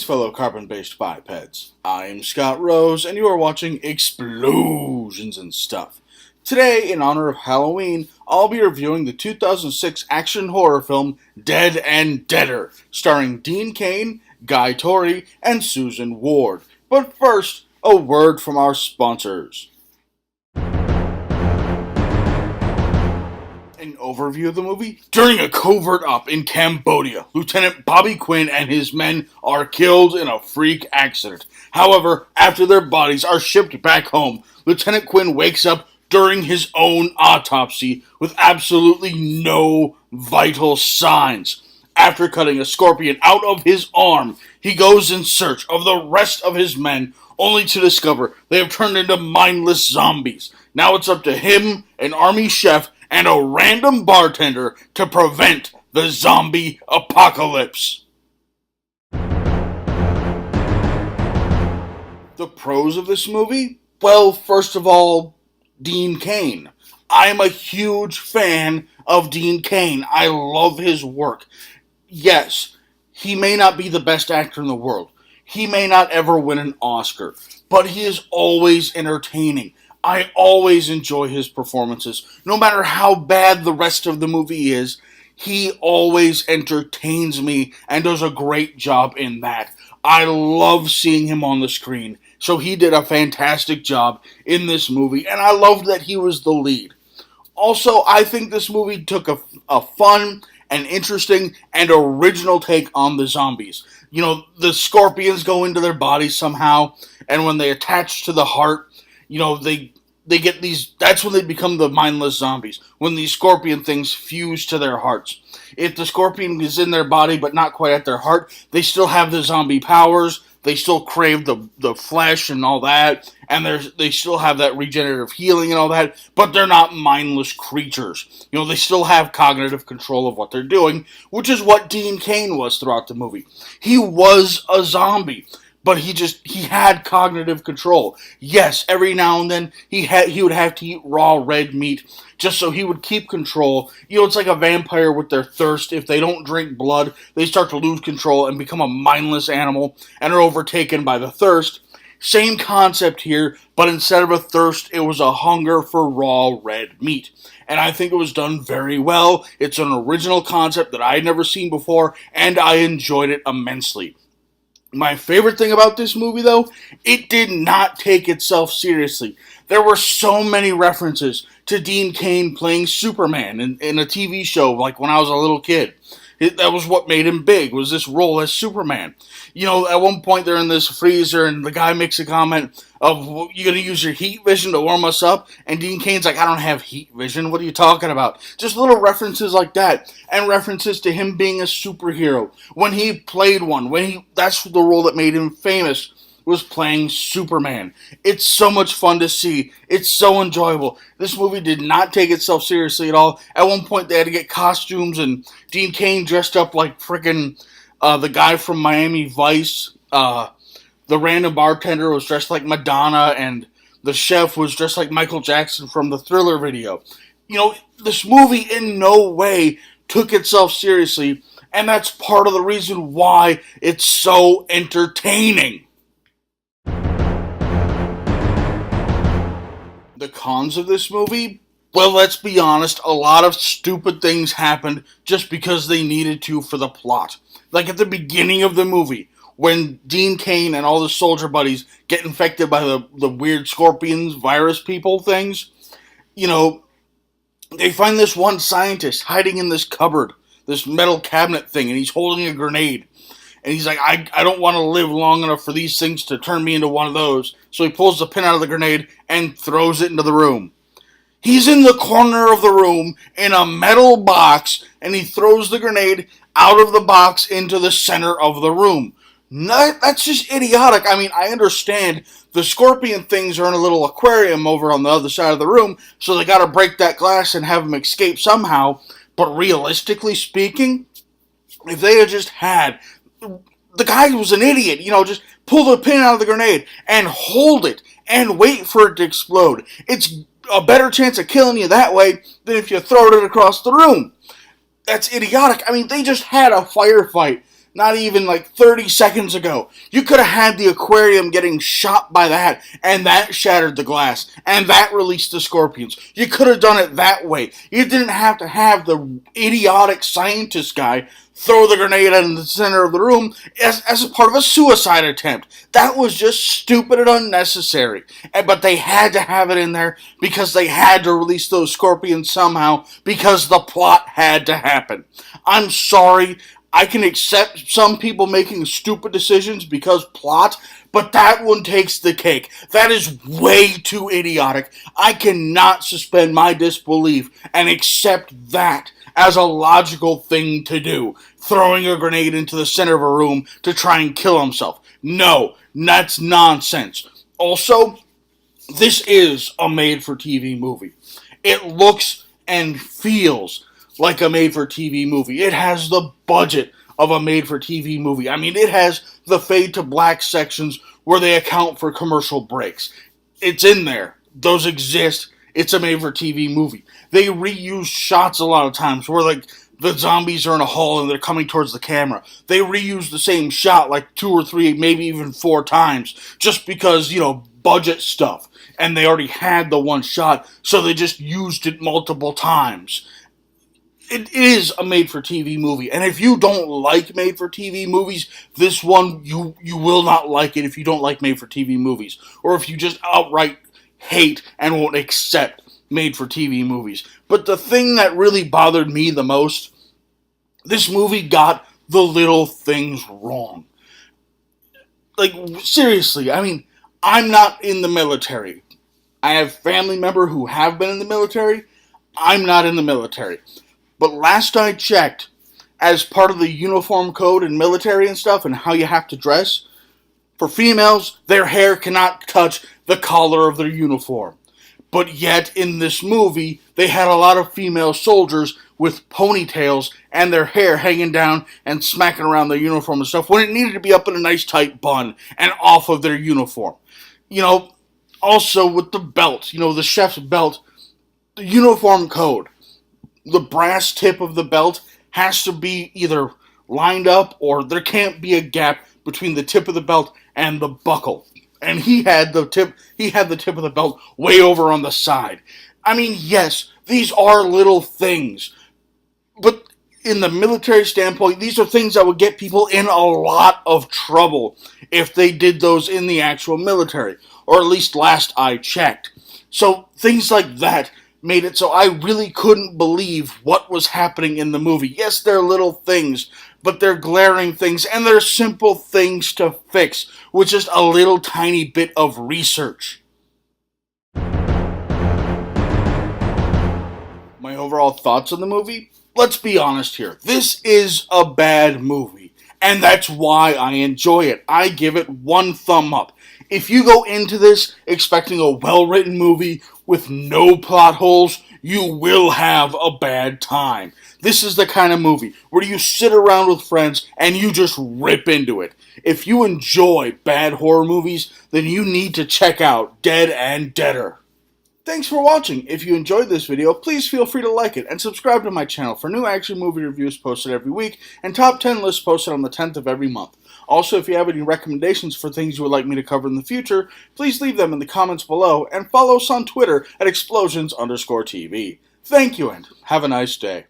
fellow carbon-based bipeds. I'm Scott Rose, and you are watching Explosions and Stuff. Today, in honor of Halloween, I'll be reviewing the 2006 action horror film Dead and Deader, starring Dean Cain, Guy Torry, and Susan Ward. But first, a word from our sponsors. An overview of the movie? During a covert op in Cambodia, Lieutenant Bobby Quinn and his men are killed in a freak accident. However, after their bodies are shipped back home, Lieutenant Quinn wakes up during his own autopsy with absolutely no vital signs. After cutting a scorpion out of his arm, he goes in search of the rest of his men, only to discover they have turned into mindless zombies. Now it's up to him, an army chef, and a random bartender to prevent the zombie apocalypse. The pros of this movie? Well, first of all, Dean Cain. I am a huge fan of Dean Cain. I love his work. Yes, he may not be the best actor in the world. He may not ever win an Oscar, but he is always entertaining. I always enjoy his performances. No matter how bad the rest of the movie is, he always entertains me and does a great job in that. I love seeing him on the screen. So he did a fantastic job in this movie, and I loved that he was the lead. Also, I think this movie took a fun and interesting and original take on the zombies. You know, the scorpions go into their bodies somehow, and when they attach to the heart, you know, they get these, that's when they become the mindless zombies, when these scorpion things fuse to their hearts. If the scorpion is in their body but not quite at their heart, they still have the zombie powers, they still crave the flesh and all that, and they still have that regenerative healing and all that, but they're not mindless creatures. You know, they still have cognitive control of what they're doing, which is what Dean Cain was throughout the movie. He was a zombie, but he had cognitive control. Yes, every now and then he would have to eat raw red meat just so he would keep control. You know, it's like a vampire with their thirst. If they don't drink blood, they start to lose control and become a mindless animal and are overtaken by the thirst. Same concept here, but instead of a thirst, it was a hunger for raw red meat. And I think it was done very well. It's an original concept that I had never seen before, and I enjoyed it immensely. My favorite thing about this movie, though, it did not take itself seriously. There were so many references to Dean Cain playing Superman in a TV show, like when I was a little kid. That was what made him big, was this role as Superman. You know, at one point they're in this freezer, and the guy makes a comment of, "You're going to use your heat vision to warm us up?" And Dean Cain's like, "I don't have heat vision. What are you talking about?" Just little references like that, and references to him being a superhero. When he played one, that's the role that made him famous, was playing Superman. It's so much fun to see. It's so enjoyable. This movie did not take itself seriously at all. At one point, they had to get costumes, and Dean Cain dressed up like frickin' the guy from Miami Vice. The random bartender was dressed like Madonna, and the chef was dressed like Michael Jackson from the Thriller video. You know, this movie in no way took itself seriously, and that's part of the reason why it's so entertaining. The cons of this movie? Well, let's be honest, a lot of stupid things happened just because they needed to for the plot. Like at the beginning of the movie, when Dean Cain and all the soldier buddies get infected by the weird scorpions, virus people things, you know, they find this one scientist hiding in this cupboard, this metal cabinet thing, and he's holding a grenade. And he's like, I don't want to live long enough for these things to turn me into one of those. So he pulls the pin out of the grenade and throws it into the room. He's in the corner of the room in a metal box, and he throws the grenade out of the box into the center of the room. No, that's just idiotic. I mean, I understand the scorpion things are in a little aquarium over on the other side of the room, so they got to break that glass and have them escape somehow. But realistically speaking, if they had just had... The guy was an idiot, you know, just pull the pin out of the grenade and hold it and wait for it to explode. It's a better chance of killing you that way than if you throw it across the room. That's idiotic. I mean, they just had a firefight not even like 30 seconds ago. You could have had the aquarium getting shot by that, and that shattered the glass, and that released the scorpions. You could have done it that way. You didn't have to have the idiotic scientist guy throw the grenade in the center of the room as a part of a suicide attempt. That was just stupid and unnecessary. But they had to have it in there because they had to release those scorpions somehow because the plot had to happen. I'm sorry. I can accept some people making stupid decisions because plot, but that one takes the cake. That is way too idiotic. I cannot suspend my disbelief and accept that as a logical thing to do. Throwing a grenade into the center of a room to try and kill himself. No, that's nonsense. Also, this is a made-for-TV movie. It looks and feels like a made-for-TV movie. It has the budget of a made-for-TV movie. I mean, it has the fade-to-black sections where they account for commercial breaks. It's in there. Those exist. It's a made-for-TV movie. They reuse shots a lot of times where, like, the zombies are in a hall and they're coming towards the camera. They reuse the same shot like 2 or 3, maybe even 4 times just because, budget stuff. And they already had the one shot, so they just used it multiple times. It is a made-for-TV movie, and if you don't like made-for-TV movies, this one, you will not like it if you don't like made-for-TV movies. Or if you just outright hate and won't accept made-for-TV movies. But the thing that really bothered me the most, this movie got the little things wrong. Like, seriously, I mean, I'm not in the military. I have family members who have been in the military. I'm not in the military. But last I checked, as part of the uniform code in military and stuff and how you have to dress, for females, their hair cannot touch the collar of their uniform. But yet, in this movie, they had a lot of female soldiers with ponytails and their hair hanging down and smacking around their uniform and stuff when it needed to be up in a nice tight bun and off of their uniform. Also with the belt, the chef's belt, the uniform code, the brass tip of the belt has to be either lined up or there can't be a gap between the tip of the belt and the buckle. And he had the tip of the belt way over on the side. I mean, yes, these are little things. But in the military standpoint, these are things that would get people in a lot of trouble if they did those in the actual military. Or at least last I checked. So things like that made it so I really couldn't believe what was happening in the movie. Yes, they're little things, but they're glaring things, and they're simple things to fix with just a little tiny bit of research. My overall thoughts on the movie? Let's be honest here. This is a bad movie, and that's why I enjoy it. I give it 1 thumb up. If you go into this expecting a well-written movie with no plot holes, you will have a bad time. This is the kind of movie where you sit around with friends and you just rip into it. If you enjoy bad horror movies, then you need to check out Dead and Deader. Thanks for watching. If you enjoyed this video, please feel free to like it and subscribe to my channel for new action movie reviews posted every week and top 10 lists posted on the 10th of every month. Also, if you have any recommendations for things you would like me to cover in the future, please leave them in the comments below and follow us on Twitter at explosions_TV. Thank you and have a nice day.